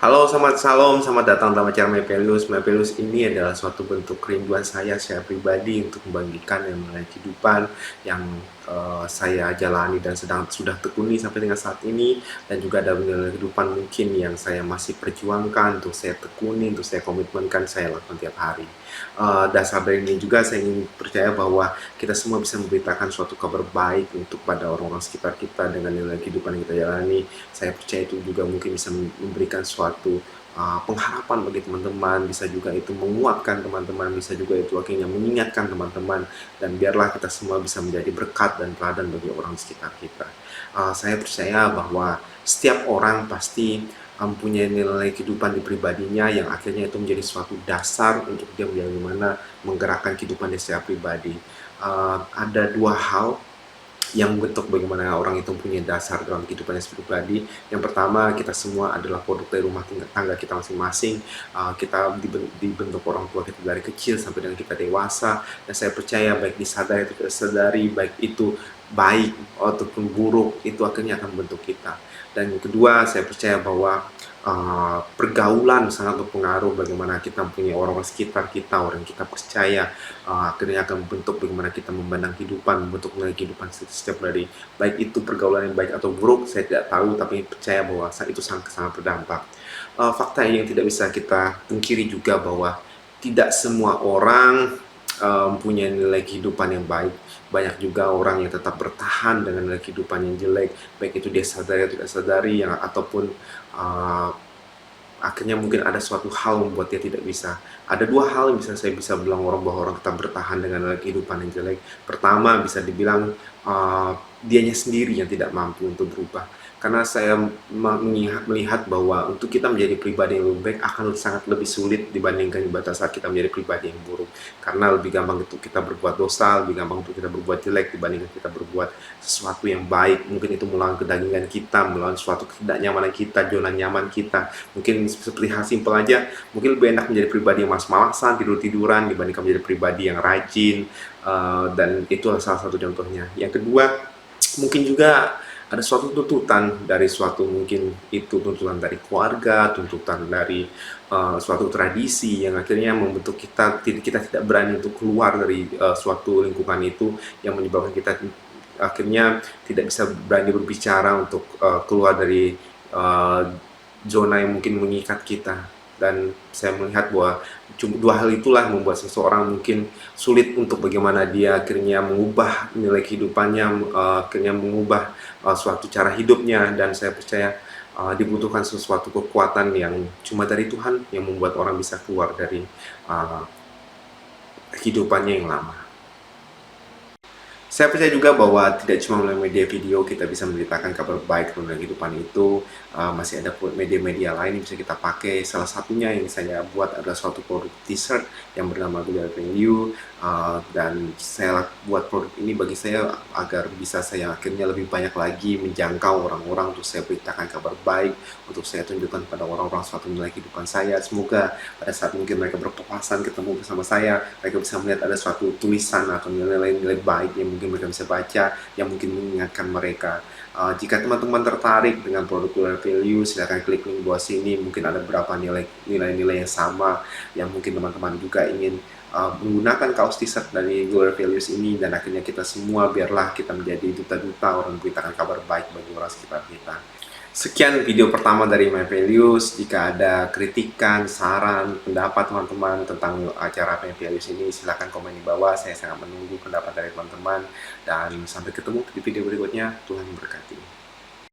Halo, selamat salam, selamat datang dalam acara My Values. My Values ini adalah suatu bentuk kerinduan saya secara pribadi untuk membagikan yang mengenai kehidupan yang saya jalani dan sudah tekuni sampai dengan saat ini, dan juga ada nilai kehidupan mungkin yang saya masih perjuangkan untuk saya tekuni, untuk saya komitmenkan, saya lakukan tiap hari. Dasar dari ini juga saya ingin percaya bahwa kita semua bisa memberitakan suatu kabar baik untuk pada orang-orang sekitar kita dengan nilai kehidupan yang kita jalani. Saya percaya itu juga mungkin bisa memberikan suatu pengharapan bagi teman-teman, bisa juga itu menguatkan teman-teman, bisa juga itu akhirnya mengingatkan teman-teman, dan biarlah kita semua bisa menjadi berkat dan teladan bagi orang di sekitar kita. Saya percaya bahwa setiap orang pasti mempunyai nilai kehidupan di pribadinya yang akhirnya itu menjadi suatu dasar untuk dia bagaimana menggerakkan kehidupan dia secara pribadi. Ada dua hal yang membentuk bagaimana orang itu punya dasar dalam kehidupannya pribadi. Yang pertama, kita semua adalah produk dari rumah tangga kita masing-masing. Kita dibentuk orang tua kita dari kecil sampai dengan kita dewasa, dan saya percaya baik disadari atau tidak sadari, baik itu baik ataupun buruk, itu akhirnya akan membentuk kita. Dan yang kedua, saya percaya bahwa pergaulan sangat berpengaruh bagaimana kita mempunyai orang-orang sekitar kita, orang yang kita percaya, akhirnya akan membentuk bagaimana kita memandang kehidupan, membentuk nilai kehidupan setiap dari baik itu pergaulan yang baik atau buruk, saya tidak tahu, tapi percaya bahwa itu sangat berdampak. Fakta yang tidak bisa kita pungkiri juga bahwa tidak semua orang mempunyai nilai kehidupan yang baik. Banyak juga orang yang tetap bertahan dengan nilai kehidupan yang jelek, baik itu dia sadari atau tidak sadari, yang ataupun uh, akhirnya mungkin ada suatu hal membuat dia tidak bisa. Ada dua hal yang saya bisa bilang orang bahwa orang tetap bertahan dengan kehidupan yang jelek. Pertama, bisa dibilang dianya sendiri yang tidak mampu untuk berubah. Karena saya melihat bahwa untuk kita menjadi pribadi yang lebih baik akan sangat lebih sulit dibandingkan pada saat kita menjadi pribadi yang buruk. Karena lebih gampang untuk kita berbuat dosa, lebih gampang untuk kita berbuat jelek dibandingkan kita berbuat sesuatu yang baik. Mungkin itu melawan kedagingan kita, melawan suatu ketidaknyamanan kita, zona nyaman kita. Mungkin seperti hal simpel aja, mungkin lebih enak menjadi pribadi yang malas-malasan, tidur-tiduran dibandingkan menjadi pribadi yang rajin, dan itu salah satu contohnya. Yang kedua, mungkin juga ada suatu tuntutan dari suatu, mungkin itu tuntutan dari keluarga, tuntutan dari suatu tradisi yang akhirnya membentuk kita tidak berani untuk keluar dari suatu lingkungan itu, yang menyebabkan kita akhirnya tidak bisa berani berbicara untuk keluar dari uh, zona yang mungkin mengikat kita. Dan saya melihat bahwa dua hal itulah membuat seseorang mungkin sulit untuk bagaimana dia akhirnya mengubah nilai kehidupannya, akhirnya mengubah suatu cara hidupnya. Dan saya percaya dibutuhkan sesuatu kekuatan yang cuma dari Tuhan yang membuat orang bisa keluar dari uh, kehidupannya yang lama. Saya percaya juga bahwa tidak cuma melalui media video kita bisa memberitakan kabar baik tentang kehidupan itu. Masih ada media-media lain yang bisa kita pakai. Salah satunya yang saya buat adalah suatu produk t-shirt yang bernama Global Value. Dan saya buat produk ini bagi saya agar bisa saya akhirnya lebih banyak lagi menjangkau orang-orang, untuk saya beritakan kabar baik, untuk saya tunjukkan pada orang-orang suatu nilai kehidupan saya. Semoga pada saat mungkin mereka berpapasan ketemu bersama saya, mereka bisa melihat ada suatu tulisan atau nilai-nilai baik yang mungkin mereka bisa baca, yang mungkin mengingatkan mereka. Jika teman-teman tertarik dengan produk Global Value, silahkan klik link bawah sini. Mungkin ada beberapa nilai-nilai yang sama yang mungkin teman-teman juga ingin menggunakan kaos t-shirt dari Global Values ini, dan akhirnya kita semua biarlah kita menjadi duta-duta orang memberitakan kabar baik bagi orang sekitar kita. Sekian video pertama dari My Values. Jika ada kritikan, saran, pendapat teman-teman tentang acara My Values ini, silahkan komen di bawah. Saya sangat menunggu pendapat dari teman-teman. Dan sampai ketemu di video berikutnya. Tuhan memberkati.